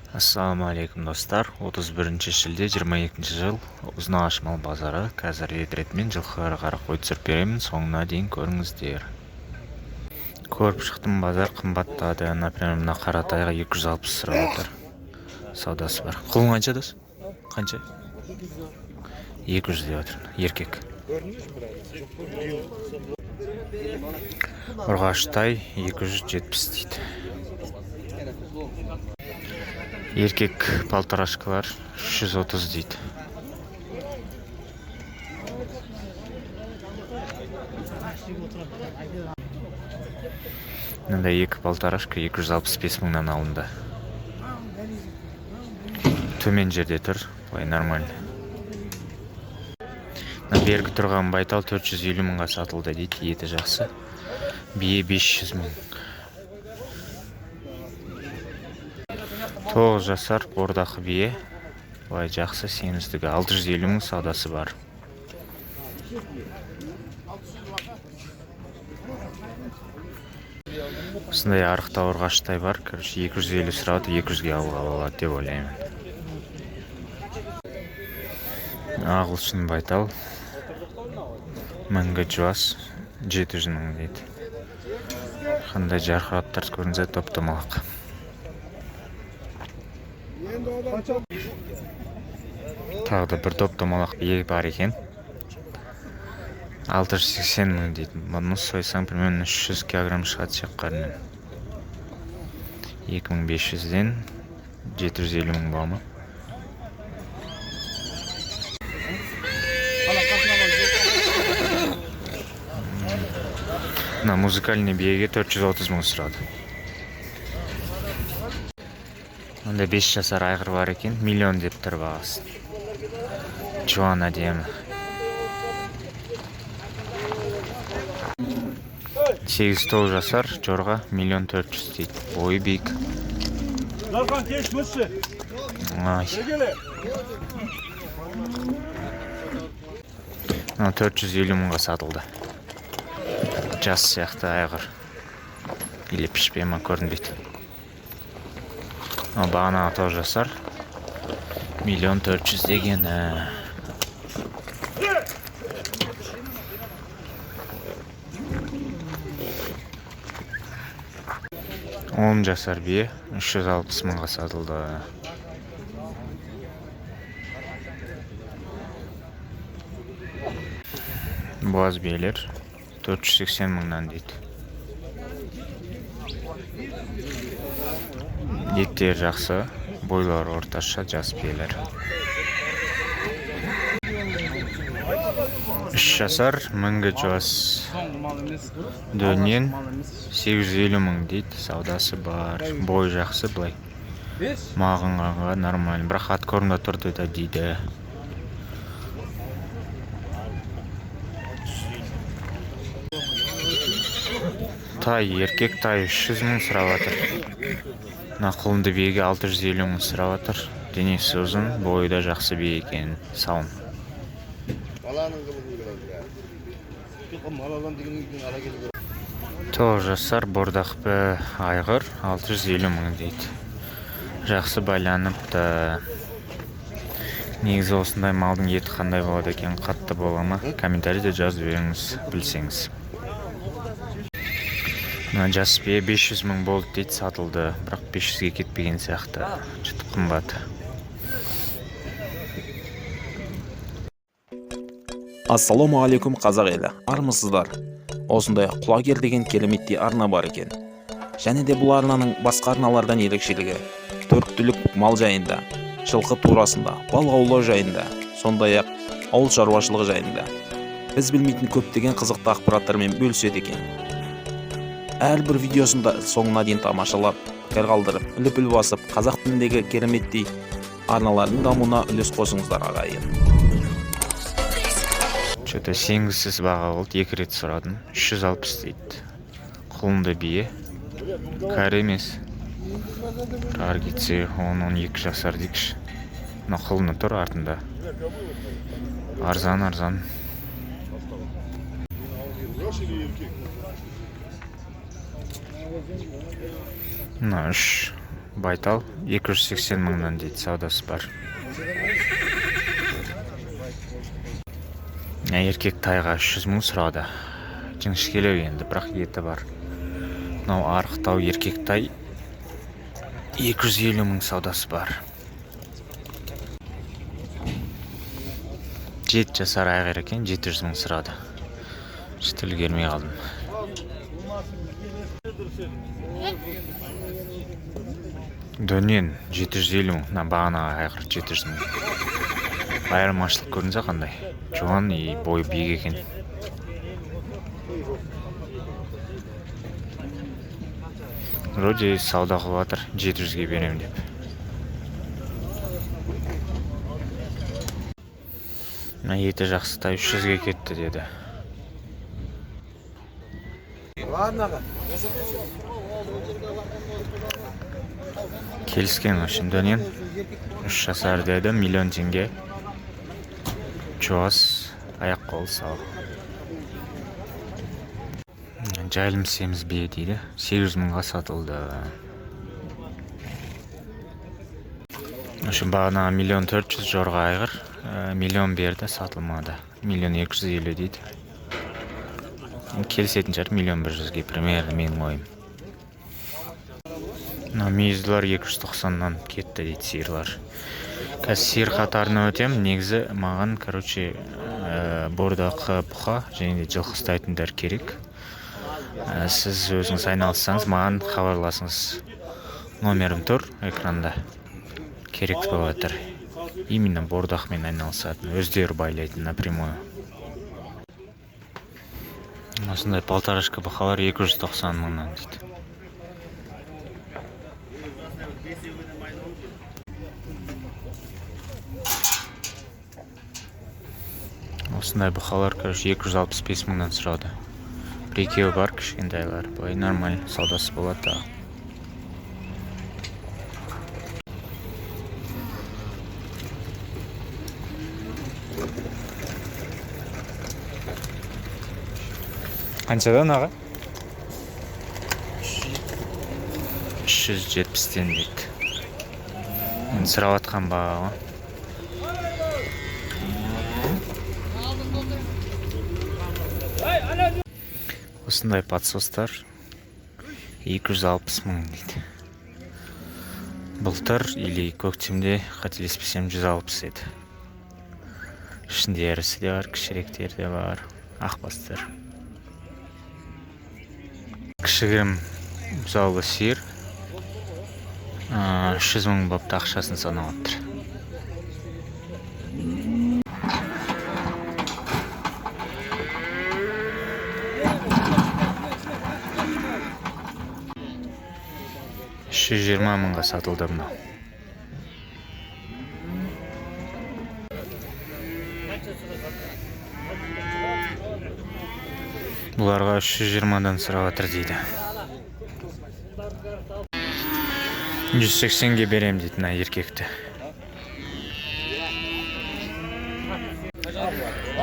Ассалаумағалейкум достар. 31 шілде 22 жыл Ұзынағаш мал базары. Қазір ретретмен жылқы қара қой түсіріп беремін. Соңына дейін көріңіздер. Көріп шықтым, базар қымбаттады. Например, мына қаратайға 260 сұрап отыр. Саудасы бар. Құлың қанша дос? Қанша? 200 деп отыр. Еркек. Ұрғаштай 270 дейді. Еркек полторашкалар 330 дейді. Мындай екі полторашка 265 мыңнан алынды. Төмен жерде тұр, былай нормально. Бергі тұрған байтал 450 мыңға сатылды дейді, еті жақсы. Бие 500 мың. 9 жасар бордақы бие, былай жақсы, семіздігі 650 мың саудасы бар. Осындай арықта ұрғаштай бар, 250 сұрауды 200-ге алуға болады деп ойлаймын. Ағылшын байтал, мәңгі жуас 700 мың дейді. Қандай жарқыраттар көрінсе топтамалық. Тағы да бір топтамалық бие бар екен. 680 мың дейді. Мұны сойсаң примерно 300 килограмм шығады шаққарынан. 2500-ден 750 мың ба ма? Мына музыкальный биеге 430 мың сұрады. Онда 5 жасар айғыр бар екен, миллион деп тұр бағасы. Жуан әдемі. 8-9 жасар жорға 1 400 000 дейді. Бойы биік. Ай. 450 мыңға сатылды. Жас сияқты айғыр. Или пішпе ма көрінбейді. Бағана 9 жасар 1 400 000 деген. 10 жасар бие 360 мыңға сатылды. Боз биелер 480 мыңнан дейді. Еттер жақсы, бойлар орташа, жас биелер. 3 жасар мәңгі жуас дөнен 850 мың дейді. Саудасы бар, бой жақсы былай. Мағынға нормально, бірақ ат көрінді тұрды да дейді. Тай, еркек тай 300 мың сұрап жатыр. Құлынды биеге 650 мың сұрап жатыр. Денесі ұзын, бойы да жақсы бие екен, сауын. 9 жасар бордақпы айғыр 650 мың дейді. Жақсы байланыпты. Негізі осындай малдың еті қандай болады екен, қатты бола ма? Комментарийде жазып беріңіз, білсеңіз. Жас бие 500 мың болды дейді, сатылды. Бірақ 500-ге кетпеген сияқты. Жұтып қымбат. Ассалаумағалейкум қазақ елі, армысыздар. Осындай құлагер деген кереметтей арна бар екен. Және де бұл арнаның басқа арналардан ерекшелігі төрттілік мал жайында, жылқы турасында, балық аулау жайында, сондай-ақ ауыл шаруашылығы жайында біз білмейтін көптеген қызықты ақпараттармен бөліседі екен. Әрбір видеосында соңына дейін тамашалап, пікір қалдырып, үліп басып, қазақ тіліндегі кереметтей арналардың дамуына үлес қосыңыздар ағайын. Что-то сенгісіз баға болды, 2 рет сұрадым, 360 дейді. Құлынды бие, кәрі емес. Аргице 10-12 жасар дейкші. Мына құлыны тұр артында. Арзан. Мына 3 Байтал 280 мыңнан дейді, саудасы бар. Еркек тайға 300 мың сұрады. Жіңішкелеу енді, бірақ еті бар. Мынау арықтау еркек тай 250 мың саудасы бар. 7 жасар айғыр екен, 700 мың сұрады. Тіл келмей қалдым. Дөнен 750 мың, бағана айғыр 700 мың. Айырмашылық көрінсе қандай? Жуан и бойы биік екен. Вроде сауда қылып жатыр, 700-ге берем деп. Еті жақсы, тай 300-ге кетті деді. Келіскен үшін дөнен 3 жасар деді, миллион теңге. Жуас, аяқ қол сау. Жайылым семіз бие дейді, 800 мыңға сатылды. Үшін бағына 1.400.000 жорға айғыр, миллион берді, сатылмады. 1.250.000 дейді. Келісетін жар 1.100.000-ге примерно менің ойым. Мүйізділер 290-нан кетті дейді сиырлар. Қазір сиыр қатарына өтем, негізі маған, бордақы бұқа және де жылқы ұстайтындар керек. Сіз өзіңіз айналыссаңыз, маған хабарласыңыз. Номерім тұр экранда. Керек болып жатыр. Именно бордақмен айналысатын, өздері байлайтын напрямую. Осындай полторашка бұқалар 290 мыңнан дейді. Осындай бұқалар 265 мыңнан сұрады. Бір екеуі бар, кішкентайлар. Бұлай нормаль саудасы болады. Қаншадан аға? 370-тен дейді. Мен сұрап атқан баға. Осындай подсостар 260 мың дейді. Былтыр или көктемде қателеспесем 160 еді. Ішінде әрісі де бар, кішіректер де бар, ақбастар. Кішігім бұзаулы сиыр 300 мың бапты ақшасын санап отыр. $120 мыңға сатылды мынау. Бұларға 320-дан сұрап отыр дейді. 180-ге берем дейді мына еркекті.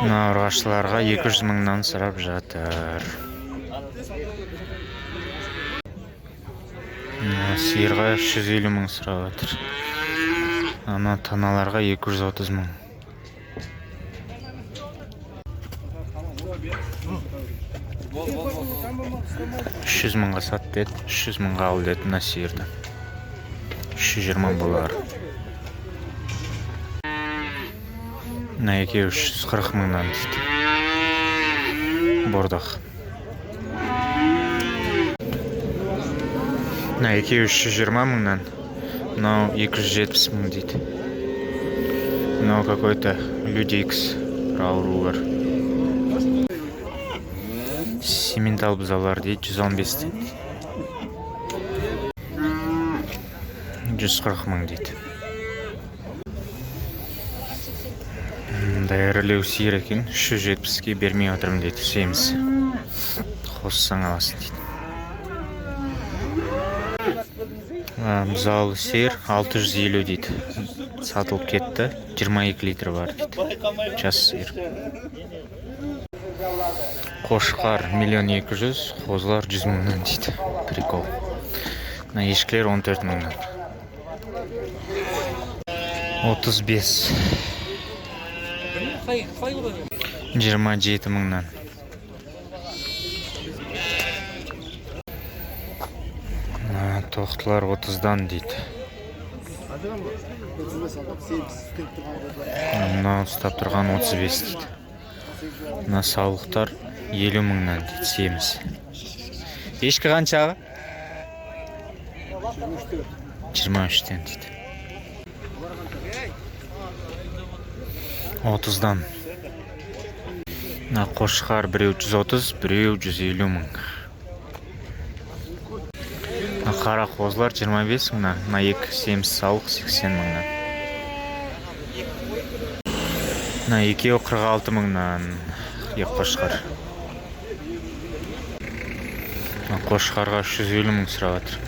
Мына ұрғашыларға 200 мыңнан сұрап жатыр. Сиырға 150 мың сұрап жатыр. Ана таналарға 230 мың. 300 мыңға сат деді, 300 мыңға ал деді мына сиырды. 320 болар. Мына екеуі 340 мыңнан дейді. Бордақ. Мына екеуі 320 мыңнан, мынау 270 мың дейді. Мынау какой-то Людикс ауру бар. Сементал бұзаулар дейді, 115 дейді. 140 мың дейді. Мұндай ірілеу сиыр екен, 370-ге бермей отырмын дейді, семіз. Қоссаң аласың дейді. Бұзаулы сиыр 650 дейді. Сатылып кетті, 22 литр бар дейді. Жас сиыр. Қошқар 1.200.000, қозылар 100 мыңнан дейді. Прикол. Ешкілер 14 мыңнан. 35. 27 мыңнан. Тоқтылар 30-дан дейді. Мына ұстап тұрған 35 дейді. Мына саулықтар 50 мыңнан дейді, семіз. Ешкі қаншаға? 23-тен дейді. 30-дан. Мына қошқар біреу 130, біреу 150 мың. Қара қозылар 25 мыңнан. Мына екі семіз сауық 80 мыңнан. Мына екеуі 46 мыңнан. Екі қошқар. Қошқарға 350 мың сұрап жатыр.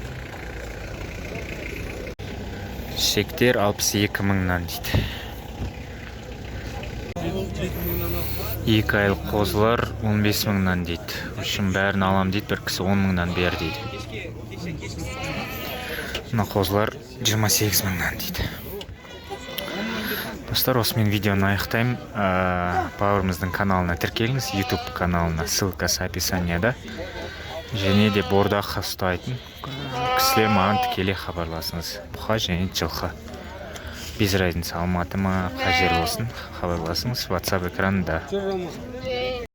Шектер 62 мыңнан дейді. 2 айлық қозылар 15 мыңнан дейді. Үшін бәрін алам дейді, бір кісі 10 мыңнан бер дейді. Мына қозылар 28 мыңнан дейді. Достар, осымен видеоны аяқтаймын. Бауырымыздың каналына тіркеліңіз, YouTube каналына, ссылкасы описанияда. Және де бордақы ұстайтын кісілер маған тікелей хабарласыңыз. Бұқа және жылқы. Без разницы, Алматы ма, қай жер болсын, хабарласыңыз. WhatsApp экранында.